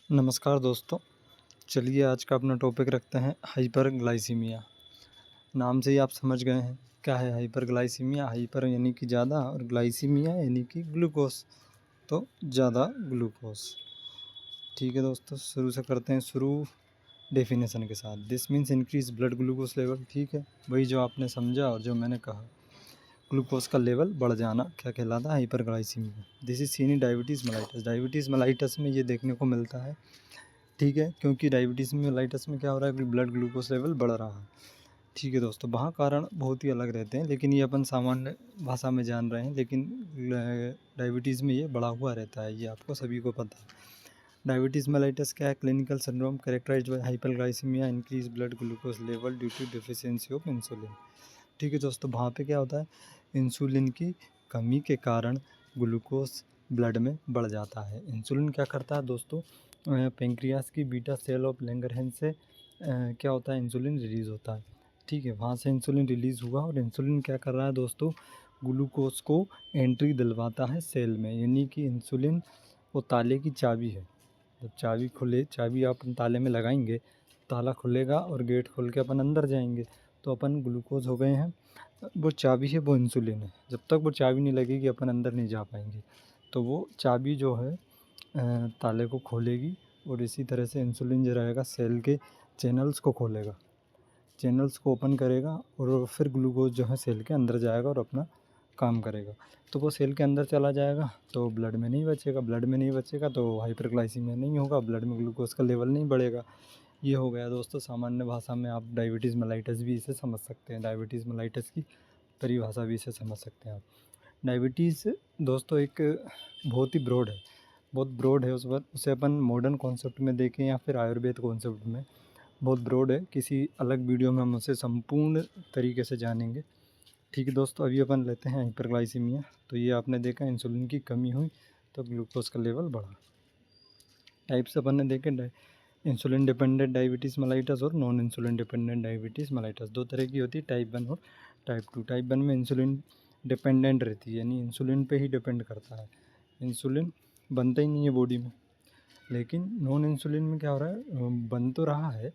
नमस्कार दोस्तों, चलिए आज का अपना टॉपिक रखते हैं हाइपरग्लाइसीमिया। नाम से ही आप समझ गए हैं क्या है हाइपरग्लाइसीमिया। हाइपर यानी कि ज़्यादा और ग्लाइसीमिया यानी कि ग्लूकोज, तो ज़्यादा ग्लूकोज। ठीक है दोस्तों, शुरू से करते हैं शुरू डेफिनेशन के साथ। This means increase blood glucose level. ठीक है, वही जो आपने समझा और जो मैंने कहा, ग्लूकोज का लेवल बढ़ जाना क्या कहलाता है? Hyperglycaemia. This is seen in diabetes mellitus. Diabetes mellitus में ये देखने को मिलता है। ठीक है, क्योंकि डायबिटीज़ मेलाइटस में क्या हो रहा है कि ब्लड ग्लूकोज लेवल बढ़ रहा है। ठीक है दोस्तों, वहाँ कारण बहुत ही अलग रहते हैं, लेकिन ये अपन सामान्य भाषा में जान रहे हैं। लेकिन डायबिटीज़ में ये बढ़ा हुआ रहता है, ये आपको सभी को पता है। डायबिटीज़ मेलाइटस क्या है? Clinical syndrome characterised by hyperglycaemia, increase blood glucose level due to deficiency of insulin. ठीक है दोस्तों, वहाँ पे क्या होता है? इंसुलिन की कमी के कारण ग्लूकोज ब्लड में बढ़ जाता है। इंसुलिन क्या करता है दोस्तों? पेंक्रियास की बीटा सेल ऑफ लैंगरहैंस से क्या होता है? इंसुलिन रिलीज़ होता है। ठीक है, वहाँ से इंसुलिन रिलीज़ हुआ और इंसुलिन क्या कर रहा है दोस्तों? ग्लूकोज को एंट्री दिलवाता है सेल में, यानी कि इंसुलिन वो ताले की चाबी है। जब चाबी आप ताले में लगाएंगे, ताला खुलेगा और गेट खोल के अपन अंदर जाएंगे, तो अपन ग्लूकोज हो गए हैं। वो चाबी है, वो इंसुलिन है। जब तक वो चाबी नहीं लगेगी अपन अंदर नहीं जा पाएंगे। तो वो चाबी जो है ताले को खोलेगी, और इसी तरह से इंसुलिन जो रहेगा सेल के चैनल्स को खोलेगा, चैनल्स को ओपन करेगा, और फिर ग्लूकोज जो है सेल के अंदर जाएगा और अपना काम करेगा। तो वो सेल के अंदर चला जाएगा तो ब्लड में नहीं बचेगा तो हाइपरग्लाइसीमिया नहीं होगा, ब्लड में ग्लूकोज का लेवल नहीं बढ़ेगा। ये हो गया दोस्तों सामान्य भाषा में। आप डायबिटीज़ मेलाइटस भी इसे समझ सकते हैं, डायबिटीज़ मेलाइटस की परिभाषा भी इसे समझ सकते हैं आप। डायबिटीज़ दोस्तों एक बहुत ब्रॉड है। उसे अपन मॉडर्न कॉन्सेप्ट में देखें या फिर आयुर्वेद कॉन्सेप्ट में, बहुत ब्रॉड है। किसी अलग वीडियो में हम उसे संपूर्ण तरीके से जानेंगे। ठीक है दोस्तों, अभी अपन लेते हैं हाइपरग्लाइसीमिया। तो ये आपने देखा, इंसुलिन की कमी हुई तो ग्लूकोज का लेवल बढ़ा। टाइप्स अपन ने देखे, इंसुलिन डिपेंडेंट डायबिटीज़ मेलाइटस और non insulin dependent diabetes mellitus. दो तरह की होती है, टाइप 1 और टाइप 2। टाइप 1 में इंसुलिन डिपेंडेंट रहती है, यानी इंसुलिन पे ही डिपेंड करता है, इंसुलिन बनता ही नहीं है बॉडी में। लेकिन नॉन इंसुलिन में क्या हो रहा है? बन तो रहा है,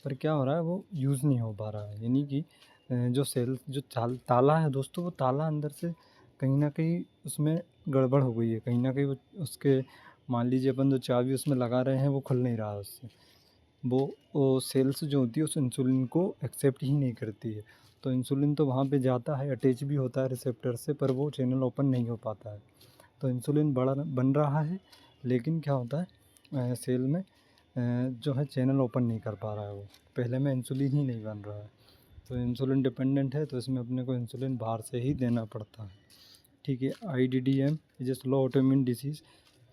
पर क्या हो रहा है? वो यूज़ नहीं हो पा रहा है। यानी कि जो ताला है दोस्तों, वो ताला अंदर से कहीं ना कहीं उसमें गड़बड़ हो गई है। कहीं ना कहीं वो उसके, मान लीजिए अपन जो चाबी उसमें लगा रहे हैं वो खुल नहीं रहा है उससे। वो सेल्स जो होती है उस इंसुलिन को एक्सेप्ट ही नहीं करती है। तो इंसुलिन तो वहाँ पे जाता है, अटैच भी होता है रिसेप्टर से, पर वो चैनल ओपन नहीं हो पाता है। तो इंसुलिन बन रहा है, लेकिन क्या होता है सेल में जो है चैनल ओपन नहीं कर पा रहा है। वो पहले में इंसुलिन ही नहीं बन रहा है। तो इंसुलिन डिपेंडेंट है, तो इसमें अपने को इंसुलिन बाहर से ही देना पड़ता है। ठीक है, IDDM is a slow autoimmune disease.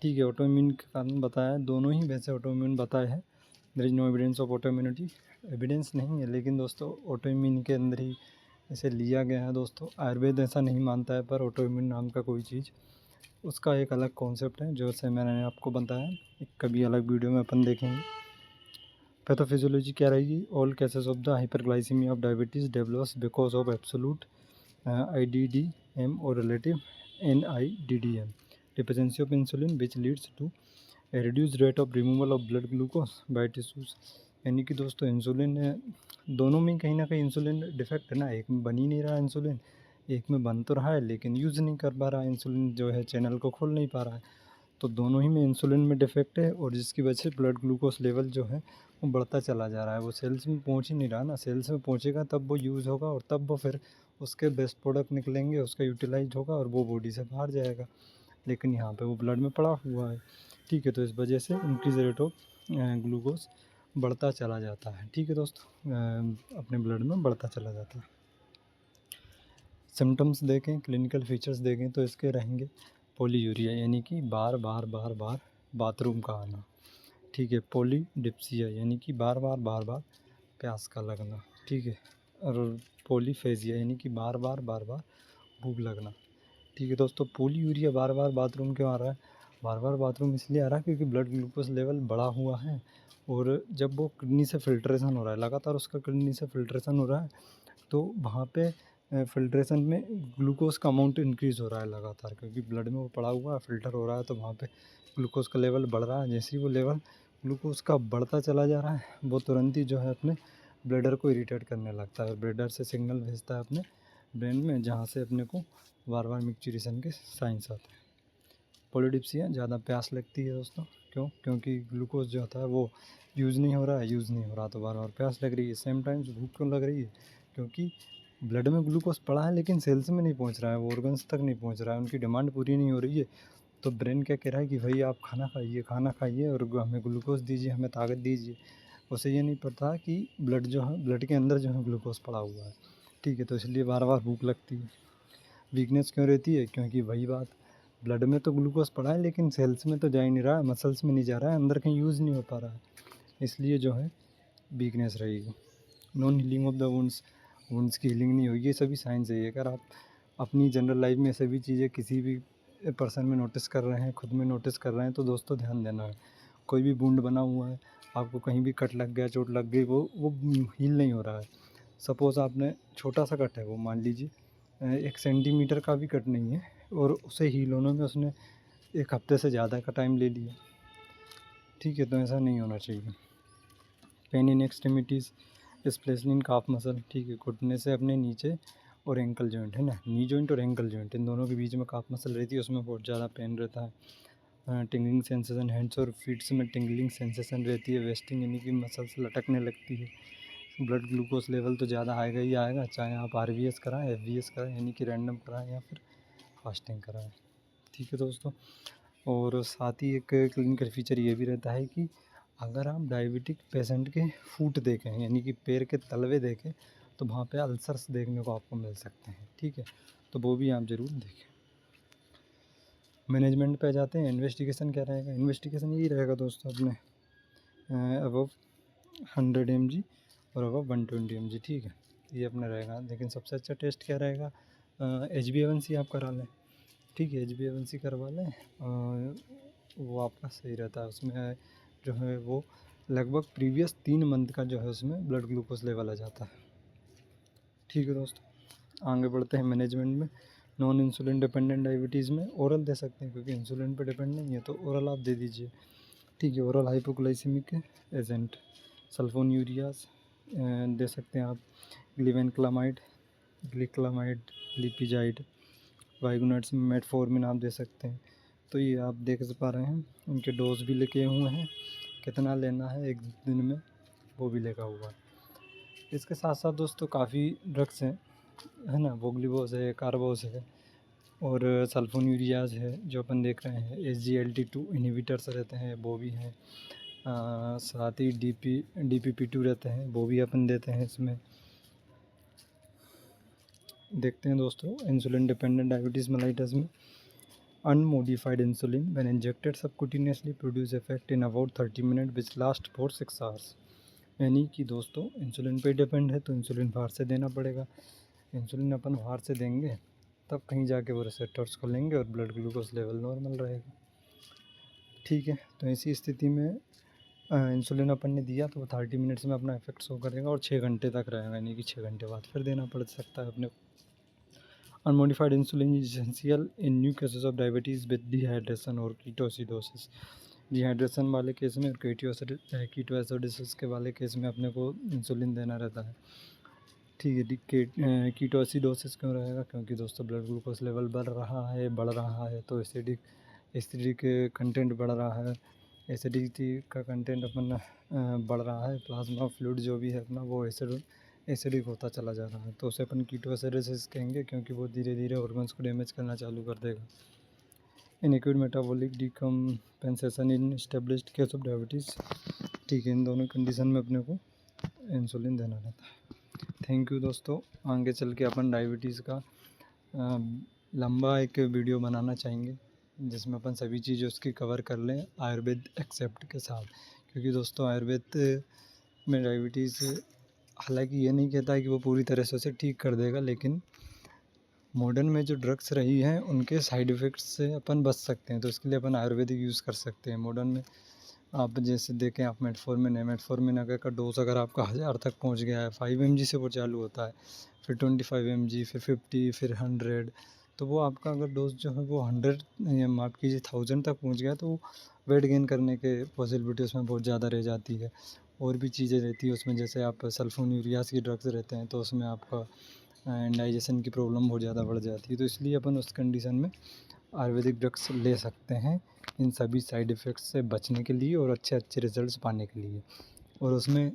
ठीक है, ऑटोइम्यून के कारण बताया, दोनों ही वैसे ऑटोइम्यून बताए हैं। There is no evidence of autoimmunity, evidence नहीं है, लेकिन दोस्तों ऑटोइम्यून के अंदर ही इसे लिया गया है दोस्तों। आयुर्वेद ऐसा नहीं मानता है, पर ऑटोइम्यून नाम का कोई चीज़, उसका एक अलग कॉन्सेप्ट है, जो से मैंने आपको बताया। एक कभी अलग वीडियो में अपन देखेंगे। पैथोफिजियोलॉजी क्या रहेगी? All cases of the hyperglycaemia of diabetes develops because of absolute IDDM और relative NIDDM deficiency of insulin, which leads to a reduced rate of removal of blood glucose by tissues। यानी कि दोस्तों insulin दोनों में कहीं ना कहीं insulin defect है ना। एक में बन ही नहीं रहा इंसुलिन, एक में बन तो रहा है लेकिन यूज़ नहीं कर पा रहा है, इंसुलिन जो है चैनल को खोल नहीं पा रहा है। तो दोनों ही में इंसुलिन में डिफेक्ट है, और जिसकी वजह से ब्लड ग्लूकोज लेवल जो है वो बढ़ता चला जा रहा है। वो सेल्स में पहुंच ही नहीं रहा ना। सेल्स में पहुंचेगा तब वो यूज़ होगा, और तब वो फिर उसके बेस्ट प्रोडक्ट निकलेंगे, उसका यूटिलाइज होगा और वो बॉडी से बाहर जाएगा। लेकिन यहाँ पे वो ब्लड में पड़ा हुआ है। ठीक है, तो इस वजह से इंक्रीज रेट ऑफ ग्लूकोज बढ़ता चला जाता है। ठीक है दोस्तों, अपने ब्लड में बढ़ता चला जाता है। सिम्टम्स देखें, क्लिनिकल फीचर्स देखें तो इसके रहेंगे पॉलीयूरिया, यानी कि बार बार बाथरूम का आना। ठीक है, पॉलीडिप्सिया यानी कि बार बार प्यास का लगना। ठीक है, और पॉलीफेजिया यानी कि बार बार भूख लगना। ठीक है दोस्तों, पॉलीयूरिया बार बार बाथरूम क्यों आ रहा है? बार बार बाथरूम इसलिए आ रहा है क्योंकि ब्लड ग्लूकोज लेवल बढ़ा हुआ है, और जब वो किडनी से फिल्ट्रेशन हो रहा है, लगातार उसका किडनी से फिल्ट्रेशन हो रहा है, तो वहाँ पे फिल्ट्रेशन में ग्लूकोज का अमाउंट इंक्रीज़ हो रहा है लगातार, क्योंकि ब्लड में वो पड़ा हुआ है, फ़िल्टर हो रहा है, तो वहाँ पे ग्लूकोज का लेवल बढ़ रहा है। जैसे ही वो लेवल ग्लूकोज का बढ़ता चला जा रहा है, वो तुरंत ही जो है अपने ब्लडर को इरिटेट करने लगता है और ब्लडर से सिग्नल भेजता है अपने ब्रेन में, जहाँ से अपने को बार बार मिक्चुरेशन के साइंस आते हैं। पॉलीडिप्सिया, ज़्यादा प्यास लगती है दोस्तों। क्यों? क्योंकि ग्लूकोज जो होता है वो यूज़ नहीं हो रहा तो बार बार प्यास लग रही है। सेम टाइम भूख क्यों लग रही है? क्योंकि ब्लड में ग्लूकोज पड़ा है लेकिन सेल्स में नहीं पहुंच रहा है, वो ऑर्गन्स तक नहीं पहुंच रहा है, उनकी डिमांड पूरी नहीं हो रही है। तो ब्रेन क्या कह रहा है कि भाई आप खाना खाइए और हमें ग्लूकोज दीजिए, हमें ताकत दीजिए। उसे ये नहीं पता कि ब्लड जो है, ब्लड के अंदर जो है ग्लूकोज पड़ा हुआ है। ठीक है, तो इसलिए बार बार भूख लगती है। वीकनेस क्यों रहती है? क्योंकि वही बात, ब्लड में तो ग्लूकोज पड़ा है लेकिन सेल्स में तो जा ही नहीं रहा है, मसल्स में नहीं जा रहा है, अंदर कहीं यूज़ नहीं हो पा रहा है, इसलिए जो है वीकनेस रहेगी। Non healing of the wounds की हीलिंग नहीं होगी। ये सभी साइंस है। अगर आप अपनी जनरल लाइफ में सभी चीज़ें किसी भी पर्सन में नोटिस कर रहे हैं, खुद में नोटिस कर रहे हैं, तो दोस्तों ध्यान देना है। कोई भी वुंड बना हुआ है, आपको कहीं भी कट लग गया, चोट लग गई, वो हील नहीं हो रहा है। सपोज़ आपने छोटा सा कट है, वो मान लीजिए 1 सेंटीमीटर का भी कट नहीं है, और उसे हील होने में उसने 1 हफ्ते से ज़्यादा का टाइम ले लिया। ठीक है, तो ऐसा नहीं होना चाहिए। Pain in extremities, splashing calf muscle. ठीक है, घुटने से अपने नीचे और एंकल जॉइंट है ना, नी जॉइंट और एंकल जॉइंट, इन दोनों के बीच में काफ मसल रहती है, उसमें बहुत ज़्यादा पेन रहता है। टिंगलिंग सेंसेशन, हैंड्स और फीट्स में टिंगलिंग सेंसेशन रहती है। वेस्टिंग यानी कि मसल्स लटकने लगती है। ब्लड ग्लूकोज लेवल तो ज़्यादा आएगा ही आएगा, चाहे आप RVS कराएं, FVS कराएं यानी कि रैंडम कराएं या फिर फास्टिंग कराएं। ठीक है दोस्तों, और साथ ही एक क्लिनिकल फीचर ये भी रहता है कि अगर आप डायबिटिक पेशेंट के फूट देखें यानी कि पैर के तलवे देखें, तो वहाँ पे अल्सर्स देखने को आपको मिल सकते हैं। ठीक है, तो वो भी आप ज़रूर देखें। मैनेजमेंट पे जाते हैं। इन्वेस्टिगेशन क्या रहेगा? इन्वेस्टिगेशन यही रहेगा दोस्तों, अपने अबव 100 mg और अबव 120 mg। ठीक है, ये अपना रहेगा। लेकिन सबसे अच्छा टेस्ट क्या रहेगा? HbA1c आप करा लें। ठीक है, HbA1c करवा लें, वो आपका सही रहता है। उसमें जो है वो लगभग प्रीवियस 3 मंथ का जो है उसमें ब्लड ग्लूकोज लेवल आ जाता है। ठीक है दोस्तों, आगे बढ़ते हैं मैनेजमेंट में। नॉन इंसुलिन डिपेंडेंट डायबिटीज़ में ओरल दे सकते हैं, क्योंकि इंसुलिन पे डिपेंड नहीं है, तो ओरल आप दे दीजिए। ठीक है, ओरल हाइपोग्लाइसेमिक एजेंट, सल्फोन्यूरियाज दे सकते हैं आप। ग्लिवेनक्लामाइड, ग्लिक्लामाइड, लिपिजाइड, वाइगोनेट्स में मेटफॉर्मिन आप दे सकते हैं। तो ये आप देख पा रहे हैं, उनके डोज भी लिखे हुए हैं, कितना लेना है एक दिन में वो भी लिखा हुआ है। इसके साथ साथ दोस्तों काफ़ी ड्रग्स हैं, है ना, वोग्लिबोस है, कार्बोस है और सल्फोन्यूरियाज है जो अपन देख रहे हैं। SGLT2 इनहिबिटर्स रहते हैं, वो भी हैं। साथ ही DPP2 रहते हैं, वो भी अपन देते हैं इसमें। देखते हैं दोस्तों, इंसुलिन डिपेंडेंट डायबिटीज़ मेलाइटस में unmodified insulin when injected subcutaneously produce effect in about 30 minutes which last for 6 hours। यानी कि दोस्तों इंसुलिन पे डिपेंड है, तो इंसुलिन बाहर से देना पड़ेगा। इंसुलिन अपन बाहर से देंगे तब कहीं जाके वो रिसेप्टर्स खोलेंगे और ब्लड ग्लूकोज लेवल नॉर्मल रहेगा। ठीक है, तो ऐसी स्थिति में इंसुलिन अपन ने दिया तो वो 30 मिनट्स में अपना इफेक्ट शो करेगा और 6 घंटे तक रहेगा, यानी कि 6 घंटे बाद फिर देना पड़ सकता है अपने को। Unmodified insulin is essential in new cases of diabetes with dehydration और कीटोसिडोसिस। डिहाइड्रेशन वाले केस में और कीटोएसिडोसिस के वाले केस में अपने को इंसुलिन देना रहता है। ठीक है, कीटोएसिडोसिस क्यों रहेगा? क्योंकि दोस्तों ब्लड ग्लूकोज लेवल बढ़ रहा है तो एसिडिक कंटेंट बढ़ रहा है। एसिडिटी का कंटेंट अपन बढ़ रहा है, प्लाज्मा फ्लूइड जो भी है अपना वो एसिडिक होता चला जा रहा है, तो उसे अपन कीटोएसिडोसिस कहेंगे, क्योंकि वो धीरे धीरे ऑर्गन्स को डैमेज करना चालू कर देगा। In acute metabolic decompensation in established case of diabetes. ठीक है, इन दोनों कंडीशन में अपने को इंसुलिन देना रहता है। थैंक यू दोस्तों, आगे चल के अपन डायबिटीज़ का लंबा एक वीडियो बनाना चाहेंगे जिसमें अपन सभी चीज़ें उसकी कवर कर लें आयुर्वेद एक्सेप्ट के साथ, क्योंकि दोस्तों आयुर्वेद में डायबिटीज़ हालांकि ये नहीं कहता है कि वो पूरी तरह से उसे ठीक कर देगा, लेकिन मॉडर्न में जो ड्रग्स रही हैं उनके साइड इफ़ेक्ट्स से अपन बच सकते हैं, तो इसके लिए अपन आयुर्वेदिक यूज़ कर सकते हैं। मॉडर्न में आप जैसे देखें, आप मेटफॉर्मिन अगर का डोज अगर आपका 1000 तक पहुंच गया है, 5 mg से वो चालू होता है, फिर 25 mg, फिर 50, फिर 100, तो वो आपका अगर डोज जो है वो 100 माफ़ कीजिए 1000 तक पहुंच गया तो वेट गेन करने के पॉसिबिलिटी उसमें बहुत ज़्यादा रह जाती है। और भी चीज़ें रहती है उसमें, जैसे आप सल्फोन्यूरियाज की ड्रग्स रहते हैं तो उसमें आपका इंडाइजेशन की प्रॉब्लम बहुत ज़्यादा बढ़ जाती है। तो इसलिए अपन उस कंडीशन में आयुर्वेदिक ड्रग्स ले सकते हैं इन सभी साइड इफ़ेक्ट्स से बचने के लिए और अच्छे रिजल्ट्स पाने के लिए। और उसमें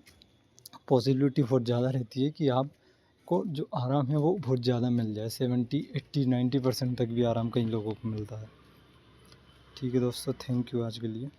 पॉसिबिलिटी बहुत ज़्यादा रहती है कि आपको जो आराम है वो बहुत ज़्यादा मिल जाए, 70, 80, 90% तक भी आराम कई लोगों को मिलता है। ठीक है दोस्तों, थैंक यू आज के लिए।